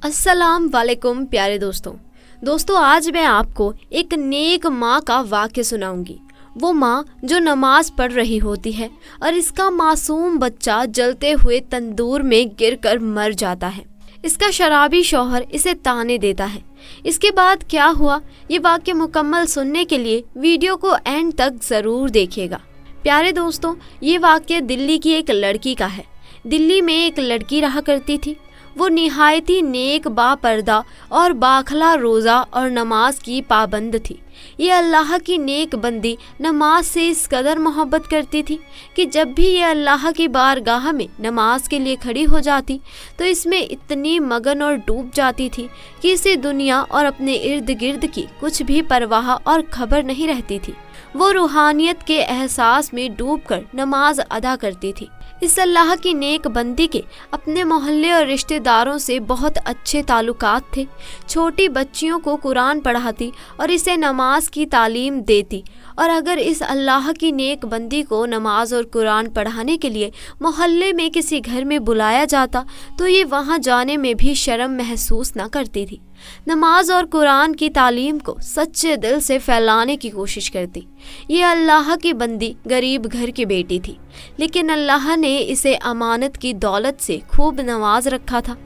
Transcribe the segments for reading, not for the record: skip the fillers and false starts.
अस्सलाम वालेकुम प्यारे दोस्तों आज मैं आपको एक नेक माँ का वाक्य सुनाऊंगी। वो माँ जो नमाज पढ़ रही होती है और इसका मासूम बच्चा जलते हुए तंदूर में गिरकर मर जाता है। इसका शराबी शौहर इसे ताने देता है। इसके बाद क्या हुआ, ये वाक्य मुकम्मल सुनने के लिए वीडियो को एंड तक ज़रूर देखिएगा। प्यारे दोस्तों, ये वाक्य दिल्ली की एक लड़की का है। दिल्ली में एक लड़की रहा करती थी। वो निहायत ही नेक, बापर्दा और बाखला रोज़ा और नमाज की पाबंद थी। ये अल्लाह की नेक बंदी नमाज से इस कदर मोहब्बत करती थी कि जब भी ये अल्लाह की बारगाह में नमाज के लिए खड़ी हो जाती तो इसमें इतनी मगन और डूब जाती थी कि इसे दुनिया और अपने इर्द गिर्द की कुछ भी परवाह और खबर नहीं रहती थी। वो रूहानियत के एहसास में डूबकर नमाज अदा करती थी। इस अल्लाह की नेक बंदी के अपने मोहल्ले और रिश्तेदारों से बहुत अच्छे ताल्लुकात थे। छोटी बच्चियों को कुरान पढ़ाती और इसे नमाज की तालीम देती, और अगर इस अल्लाह की नेक बंदी को नमाज और कुरान पढ़ाने के लिए मोहल्ले में किसी घर में बुलाया जाता तो ये वहाँ जाने में भी शर्म महसूस न करती थी। नमाज और कुरान की तालीम को सच्चे दिल से फैलाने की कोशिश करती। ये अल्लाह की बंदी गरीब घर की बेटी थी, लेकिन अल्लाह ने इसे अमानत की दौलत से खूब नवाज रखा था।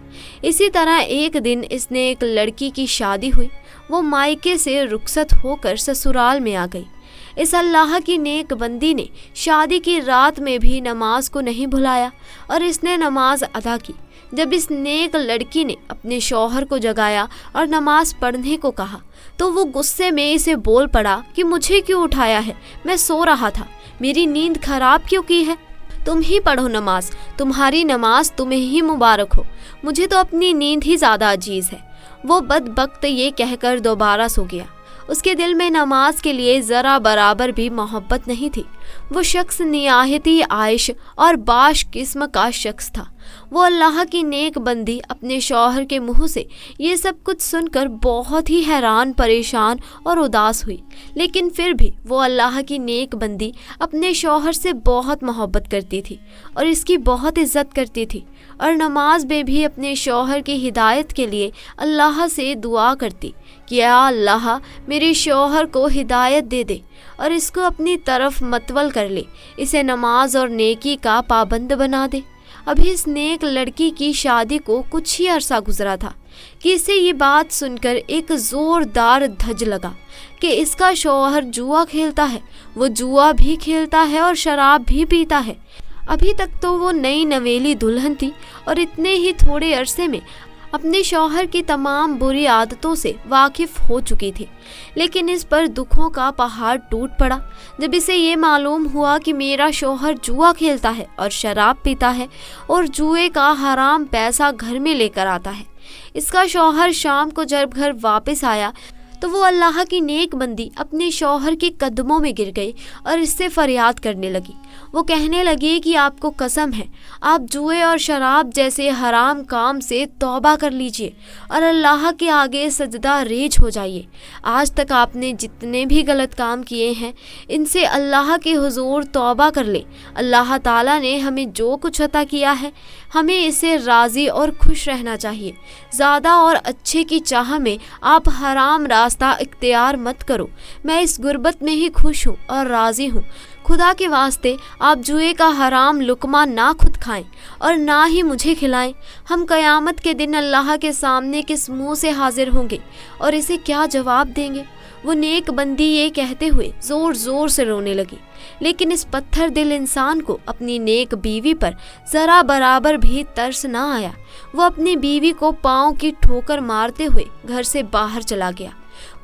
इसी तरह एक दिन इसने एक लड़की की शादी हुई। वो मायके से रुखसत होकर ससुराल में आ गई। इस अल्लाह की नेक बंदी ने शादी की रात में भी नमाज को नहीं भुलाया और इसने नमाज अदा की। जब इस नेक लड़की ने अपने शौहर को जगाया और नमाज पढ़ने को कहा तो वो गुस्से में इसे बोल पड़ा कि मुझे क्यों उठाया है, मैं सो रहा था, मेरी नींद खराब क्यों की है, तुम ही पढ़ो नमाज, तुम्हारी नमाज तुम्हें ही मुबारक हो, मुझे तो अपनी नींद ही ज़्यादा अजीज़ है। वो बदबख्त ये कहकर दोबारा सो गया। उसके दिल में नमाज के लिए ज़रा बराबर भी मोहब्बत नहीं थी। वो शख्स निहायत ही आयश और बाश किस्म का शख्स था। वो अल्लाह की नेक बंदी अपने शौहर के मुंह से ये सब कुछ सुनकर बहुत ही हैरान, परेशान और उदास हुई, लेकिन फिर भी वो अल्लाह की नेक बंदी अपने शौहर से बहुत मोहब्बत करती थी और इसकी बहुत इज्जत करती थी, और नमाज में भी अपने शौहर की हिदायत के लिए अल्लाह से दुआ करती कि या अल्लाह मेरे शौहर को हिदायत दे दे और इसको अपनी तरफ मतवल कर ले, इसे नमाज और नेकी का पाबंद बना दे। अभी इस नेक लड़की की शादी को कुछ ही अरसा गुजरा था कि इसे ये बात सुनकर एक ज़ोरदार धज लगा कि इसका शौहर जुआ खेलता है, वो जुआ भी खेलता है और शराब भी पीता है। अभी तक तो वो नई नवेली दुल्हन थी और इतने ही थोड़े अरसे में अपने शौहर की तमाम बुरी आदतों से वाकिफ़ हो चुकी थी, लेकिन इस पर दुखों का पहाड़ टूट पड़ा जब इसे ये मालूम हुआ कि मेरा शौहर जुआ खेलता है और शराब पीता है और जुए का हराम पैसा घर में लेकर आता है। इसका शौहर शाम को जब घर वापस आया तो वो अल्लाह की नेक बंदी अपने शौहर के कदमों में गिर गई और इससे फरियाद करने लगी। वो कहने लगी कि आपको कसम है, आप जुए और शराब जैसे हराम काम से तौबा कर लीजिए और अल्लाह के आगे सजदा रेज हो जाइए। आज तक आपने जितने भी गलत काम किए हैं इनसे अल्लाह के हुजूर तौबा कर ले। अल्लाह ताला ने हमें जो कुछ अता किया है हमें इससे राज़ी और खुश रहना चाहिए। ज़्यादा और अच्छे की चाह में आप हराम रास्ता इख्तियार मत करो। मैं इस गुर्बत में ही खुश हूँ और राज़ी हूँ। खुदा के वास्ते आप जुए का हराम लुकमा ना खुद खाएं और ना ही मुझे खिलाएं। हम क़यामत के दिन अल्लाह के सामने किस मुंह से हाजिर होंगे और इसे क्या जवाब देंगे। वो नेक बंदी ये कहते हुए ज़ोर ज़ोर से रोने लगी, लेकिन इस पत्थर दिल इंसान को अपनी नेक बीवी पर ज़रा बराबर भी तरस ना आया। वो अपनी बीवी को पाँव की ठोकर मारते हुए घर से बाहर चला गया।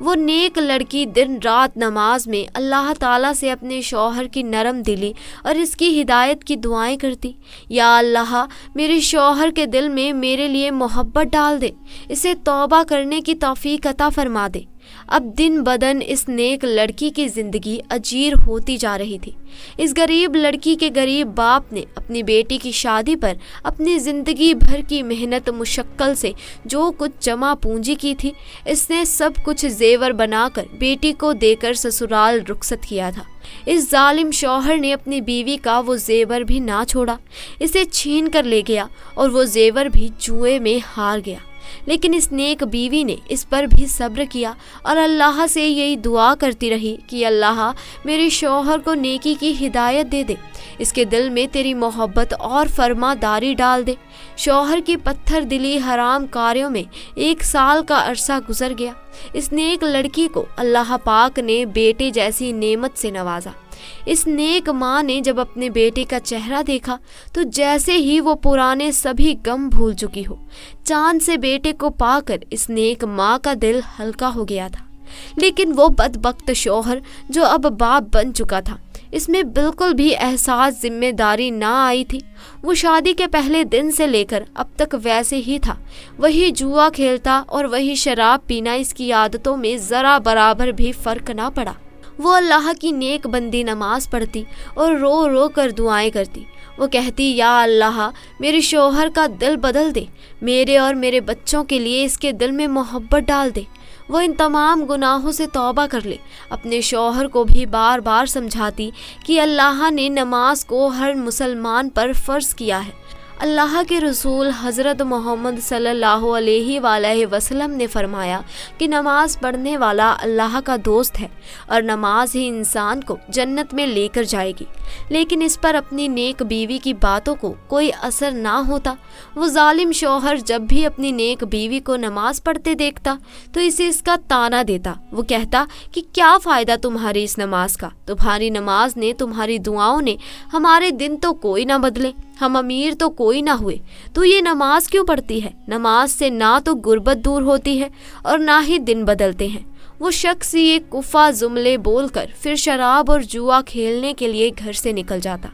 वो नेक लड़की दिन रात नमाज में अल्लाह ताला से अपने शौहर की नरम दिली और इसकी हिदायत की दुआएं करती। या अल्लाह मेरे शौहर के दिल में मेरे लिए मोहब्बत डाल दे, इसे तौबा करने की तौफीक अता फरमा दे। अब दिन बदन इस नेक लड़की की ज़िंदगी अजीर होती जा रही थी। इस गरीब लड़की के गरीब बाप ने अपनी बेटी की शादी पर अपनी ज़िंदगी भर की मेहनत मुशक्कल से जो कुछ जमा पूंजी की थी, इसने सब कुछ जेवर बनाकर बेटी को देकर ससुराल रुखसत किया था। इस जालिम शौहर ने अपनी बीवी का वो जेवर भी ना छोड़ा, इसे छीन कर ले गया और वो जेवर भी जुए में हार गया। लेकिन इस नेक बीवी ने इस पर भी सब्र किया और अल्लाह से यही दुआ करती रही कि अल्लाह मेरे शौहर को नेकी की हिदायत दे दे, इसके दिल में तेरी मोहब्बत और फरमादारी डाल दे। शौहर की पत्थर दिली हराम कार्यों में 1 साल का अरसा गुजर गया। इस नेक लड़की को अल्लाह पाक ने बेटे जैसी नेमत से नवाजा। इस नेक माँ ने जब अपने बेटे का चेहरा देखा तो जैसे ही वो पुराने सभी गम भूल चुकी हो। चांद से बेटे को पाकर इस नेक माँ का दिल हल्का हो गया था। लेकिन वो बदबख्त शौहर जो अब बाप बन चुका था, इसमें बिल्कुल भी एहसास जिम्मेदारी ना आई थी। वो शादी के पहले दिन से लेकर अब तक वैसे ही था। वही जुआ खेलता और वही शराब पीना, इसकी आदतों में ज़रा बराबर भी फ़र्क ना पड़ा। वो अल्लाह की नेक बंदी नमाज पढ़ती और रो रो कर दुआएं करती। वो कहती, या अल्लाह मेरे शौहर का दिल बदल दे, मेरे और मेरे बच्चों के लिए इसके दिल में मोहब्बत डाल दे। वो इन तमाम गुनाहों से तौबा कर ले। अपने शौहर को भी बार बार समझाती कि अल्लाह ने नमाज को हर मुसलमान पर फ़र्ज़ किया है। अल्लाह के रसूल हज़रत मोहम्मद सल्लल्लाहु अलैहि वसल्लम ने फरमाया कि नमाज पढ़ने वाला अल्लाह का दोस्त है और नमाज ही इंसान को जन्नत में लेकर जाएगी। लेकिन इस पर अपनी नेक बीवी की बातों को कोई असर ना होता। वो जालिम शौहर जब भी अपनी नेक बीवी को नमाज पढ़ते देखता तो इसे इसका ताना देता। वो कहता कि क्या फ़ायदा तुम्हारी इस नमाज का, तुम्हारी नमाज ने, तुम्हारी दुआओं ने हमारे दिन तो कोई ना बदले, हम अमीर तो कोई ना हुए, तू ये नमाज क्यों पढ़ती है? नमाज से ना तो गुर्बत दूर होती है और ना ही दिन बदलते हैं। वो शख्स ये कुफा जुमले बोलकर फिर शराब और जुआ खेलने के लिए घर से निकल जाता।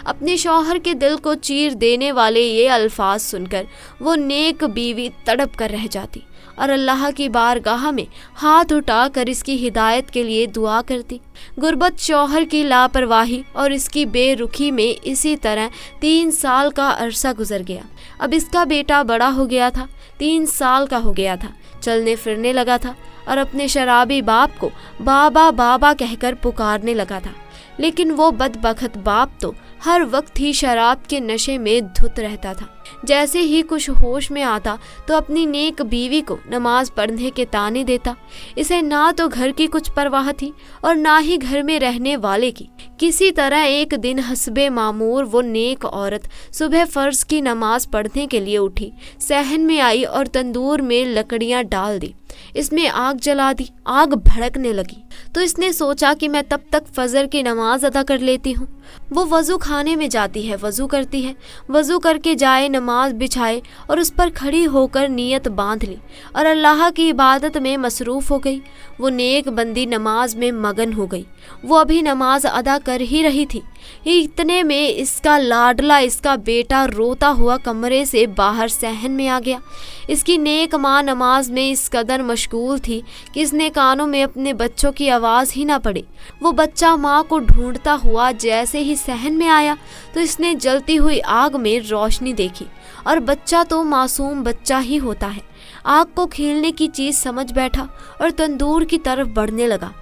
अपने शौहर के दिल को चीर देने वाले ये अल्फाज सुनकर वो नेक बीवी तड़प कर रह जाती और अल्लाह की बारगाह में हाथ उठाकर इसकी हिदायत के लिए दुआ करती। गुर्बत, शौहर की लापरवाही और इसकी बेरुखी में इसी तरह 3 साल का अरसा गुजर गया। अब इसका बेटा बड़ा हो गया था, 3 साल का हो गया था, चलने फिरने लगा था और अपने शराबी बाप को बाबा बाबा कहकर पुकारने लगा था। लेकिन वो बदबख्त बाप तो हर वक्त ही शराब के नशे में धुत रहता था। जैसे ही कुछ होश में आता तो अपनी नेक बीवी को नमाज पढ़ने के ताने देता। इसे ना तो घर की कुछ परवाह थी और ना ही घर में रहने वाले की। किसी तरह एक दिन हस्बे मामूर वो नेक औरत सुबह फ़र्ज की नमाज पढ़ने के लिए उठी, सहन में आई और तंदूर में लकड़ियां डाल दी। इसमें आग जला दी। आग भड़कने लगी तो इसने सोचा कि मैं तब तक फजर की नमाज अदा कर लेती हूँ। वो वज़ू खाने में जाती है, वज़ू करती है, वज़ू करके जाए, नमाज बिछाए और उस पर खड़ी होकर नियत बांध ली और अल्लाह की इबादत में मसरूफ़ हो गई। वो नेक बंदी नमाज में मगन हो गई। वो अभी नमाज अदा कर ही रही थी, इतने में इसका लाडला, इसका बेटा रोता हुआ कमरे से बाहर सहन में आ गया। इसकी नेक माँ नमाज में इस कदर मशगूल थी कि इसने कानों में अपने बच्चों की आवाज़ ही ना पड़ी। वो बच्चा माँ को ढूंढता हुआ जैसे ही सहन में आया तो इसने जलती हुई आग में रोशनी देखी और बच्चा तो मासूम बच्चा ही होता है। आग को खेलने की चीज़ समझ बैठा और तंदूर की तरफ बढ़ने लगा।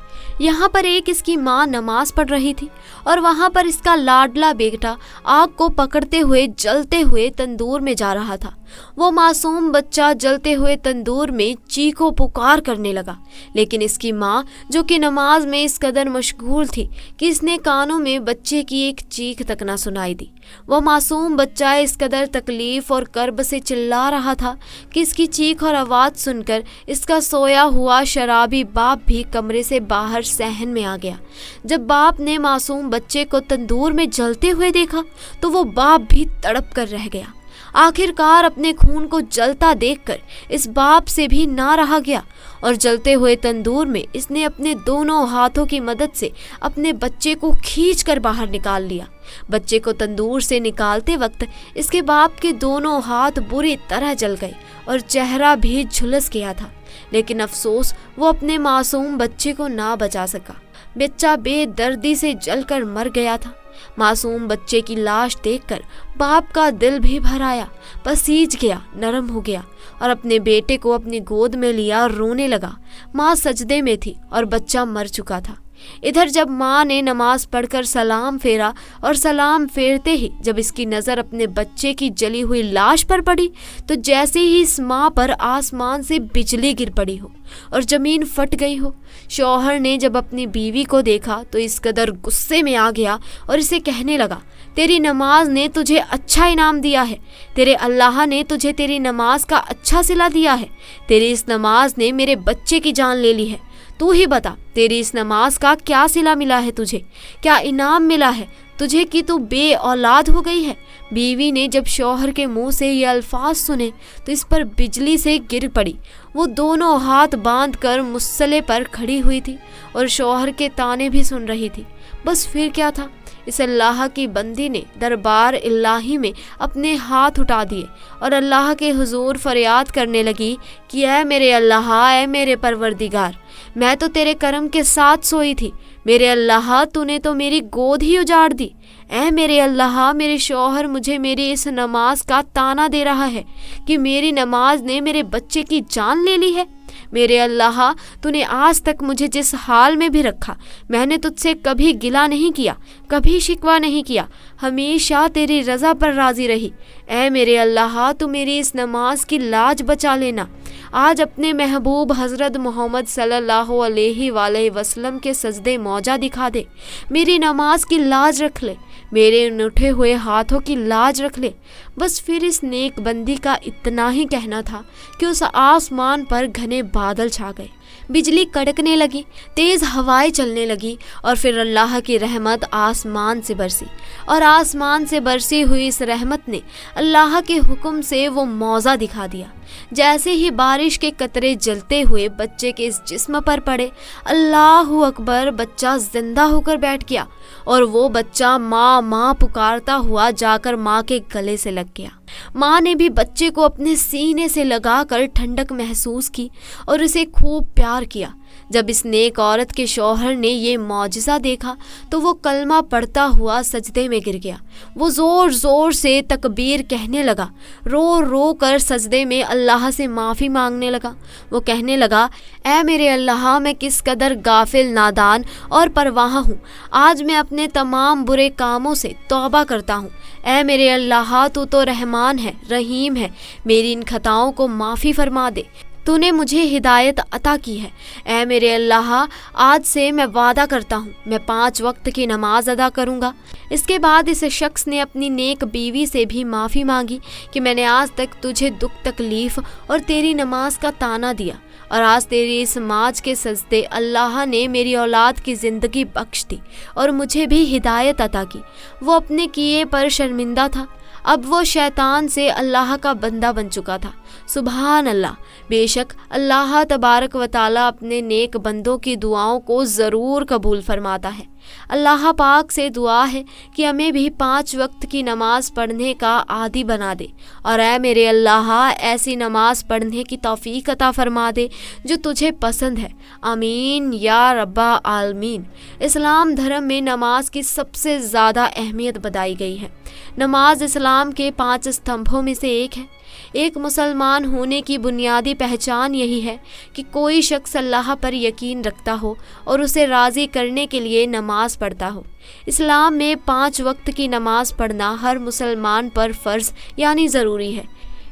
यहाँ पर एक इसकी माँ नमाज पढ़ रही थी और वहाँ पर इसका लाडला बेटा आग को पकड़ते हुए जलते हुए तंदूर में जा रहा था। वो मासूम बच्चा जलते हुए तंदूर में चीखो पुकार करने लगा। लेकिन इसकी माँ, जो कि नमाज में इस कदर मशगूल थी कि इसने कानों में बच्चे की एक चीख तक ना सुनाई दी। वो मासूम बच्चा इस कदर तकलीफ और कर्ब से चिल्ला रहा था कि इसकी चीख और आवाज़ सुनकर इसका सोया हुआ शराबी बाप भी कमरे से बाहर सहन में आ गया। जब बाप ने मासूम बच्चे को तंदूर में जलते हुए देखा तो वो बाप भी तड़प कर रह गया। आखिरकार अपने खून को जलता देखकर इस बाप से भी ना रहा गया और जलते हुए तंदूर में इसने अपने दोनों हाथों की मदद से अपने बच्चे को खींचकर बाहर निकाल लिया। बच्चे को तंदूर से निकालते वक्त इसके बाप के दोनों हाथ बुरी तरह जल गए और चेहरा भी झुलस गया था। लेकिन अफसोस, वो अपने मासूम बच्चे को ना बचा सका। बच्चा बेदर्दी से जलकर मर गया था। मासूम बच्चे की लाश देखकर बाप का दिल भी भर आया, पसीज गया, नरम हो गया और अपने बेटे को अपनी गोद में लिया और रोने लगा। माँ सजदे में थी और बच्चा मर चुका था। इधर जब माँ ने नमाज पढ़कर सलाम फेरा और सलाम फेरते ही जब इसकी नज़र अपने बच्चे की जली हुई लाश पर पड़ी तो जैसे ही इस माँ पर आसमान से बिजली गिर पड़ी हो और ज़मीन फट गई हो। शौहर ने जब अपनी बीवी को देखा तो इस कदर गुस्से में आ गया और इसे कहने लगा, तेरी नमाज ने तुझे अच्छा इनाम दिया है, तेरे अल्लाह ने तुझे तेरी नमाज का अच्छा सिला दिया है। तेरी इस नमाज ने मेरे बच्चे की जान ले ली है। तू ही बता, तेरी इस नमाज का क्या सिला मिला है तुझे, क्या इनाम मिला है तुझे कि तू बे औलाद हो गई है। बीवी ने जब शौहर के मुंह से ये अल्फाज सुने तो इस पर बिजली से गिर पड़ी। वो दोनों हाथ बांध कर मुसल्ले पर खड़ी हुई थी और शौहर के ताने भी सुन रही थी। बस फिर क्या था, इस अल्लाह की बंदी ने दरबार इलाही में अपने हाथ उठा दिए और अल्लाह के हुजूर फरियाद करने लगी कि ऐ मेरे अल्लाह, ऐ मेरे परवरदिगार, मैं तो तेरे करम के साथ सोई थी, मेरे अल्लाह तूने तो मेरी गोद ही उजाड़ दी। ऐ मेरे अल्लाह, मेरे शौहर मुझे मेरी इस नमाज का ताना दे रहा है कि मेरी नमाज ने मेरे बच्चे की जान ले ली है। मेरे अल्लाह, तूने आज तक मुझे जिस हाल में भी रखा, मैंने तुझसे कभी गिला नहीं किया, कभी शिकवा नहीं किया, हमेशा तेरी रज़ा पर राज़ी रही। ऐ मेरे अल्लाह, तू मेरी इस नमाज की लाज बचा लेना। आज अपने महबूब हज़रत मोहम्मद सल्लल्लाहु अलैहि वसल्लम के सजदे मौजा दिखा दे, मेरी नमाज की लाज रख ले, मेरे उन उठे हुए हाथों की लाज रख ले। बस फिर इस नेक बंदी का इतना ही कहना था कि उस आसमान पर घने बादल छा गए, बिजली कड़कने लगी, तेज़ हवाएं चलने लगी और फिर अल्लाह की रहमत आसमान से बरसी और आसमान से बरसी हुई इस रहमत ने अल्लाह के हुक्म से वो मौजा दिखा दिया। जैसे ही बारिश के कतरे जलते हुए बच्चे के इस जिस्म पर पड़े, अल्लाहु अकबर, बच्चा जिंदा होकर बैठ गया और वो बच्चा माँ माँ पुकारता हुआ जाकर माँ के गले से लग गया। माँ ने भी बच्चे को अपने सीने से लगाकर ठंडक महसूस की और उसे खूब प्यार किया। जब इस नेक औरत के शौहर ने ये मौजिज़ा देखा तो वो कलमा पढ़ता हुआ सजदे में गिर गया। वो ज़ोर ज़ोर से तकबीर कहने लगा, रो रो कर सजदे में अल्लाह से माफ़ी मांगने लगा। वो कहने लगा, ऐ मेरे अल्लाह, मैं किस कदर गाफिल, नादान और परवाह हूँ। आज मैं अपने तमाम बुरे कामों से तौबा करता हूँ। ऐ मेरे अल्लाह, तू तो रहमान है, रहीम है, मेरी इन खताओं को माफ़ी फरमा दे, तूने मुझे हिदायत अता की है। ऐ मेरे अल्लाह, आज से मैं वादा करता हूँ मैं 5 वक्त की नमाज अदा करूँगा। इसके बाद इस शख्स ने अपनी नेक बीवी से भी माफ़ी मांगी कि मैंने आज तक तुझे दुख तकलीफ़ और तेरी नमाज का ताना दिया और आज तेरी इस माज के सजदे अल्लाह ने मेरी औलाद की ज़िंदगी बख्श दी और मुझे भी हिदायत अता की। वो अपने किए पर शर्मिंदा था। अब वो शैतान से अल्लाह का बंदा बन चुका था। सुभान अल्लाह, बेशक अल्लाह तबारक व ताला अपने नेक बंदों की दुआओं को ज़रूर कबूल फरमाता है। अल्लाह पाक से दुआ है कि हमें भी 5 वक्त की नमाज पढ़ने का आदी बना दे और ऐ मेरे अल्लाह, ऐसी नमाज पढ़ने की तौफीक अता फरमा दे जो तुझे पसंद है। आमीन या रब्बा आलमीन। इस्लाम धर्म में नमाज की सबसे ज़्यादा अहमियत बताई गई है। नमाज इस्लाम के 5 स्तंभों में से एक है। एक मुसलमान होने की बुनियादी पहचान यही है कि कोई शख्स अल्लाह पर यकीन रखता हो और उसे राज़ी करने के लिए नमाज पढ़ता हो। इस्लाम में 5 वक्त की नमाज पढ़ना हर मुसलमान पर फ़र्ज़ यानी ज़रूरी है।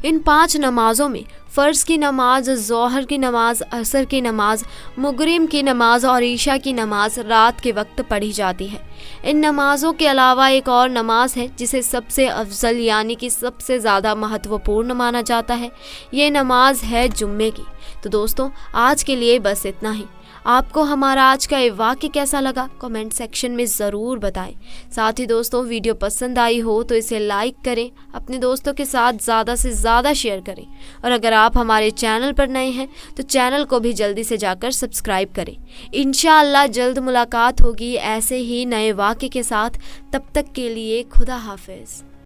इन 5 नमाज़ों में फ़र्ज़ की नमाज, ज़ोहर की नमाज, असर की नमाज, मुगरिम की नमाज और ईशा की नमाज रात के वक्त पढ़ी जाती है। इन नमाज़ों के अलावा एक और नमाज है जिसे सबसे अफजल यानी कि सबसे ज़्यादा महत्वपूर्ण माना जाता है। ये नमाज है जुम्मे की। तो दोस्तों, आज के लिए बस इतना ही। आपको हमारा आज का ये वाक्य कैसा लगा कमेंट सेक्शन में ज़रूर बताएं। साथ ही दोस्तों, वीडियो पसंद आई हो तो इसे लाइक करें, अपने दोस्तों के साथ ज़्यादा से ज़्यादा शेयर करें और अगर आप हमारे चैनल पर नए हैं तो चैनल को भी जल्दी से जाकर सब्सक्राइब करें। इंशाअल्लाह जल्द मुलाकात होगी ऐसे ही नए वाक्य के साथ। तब तक के लिए खुदा हाफिज़।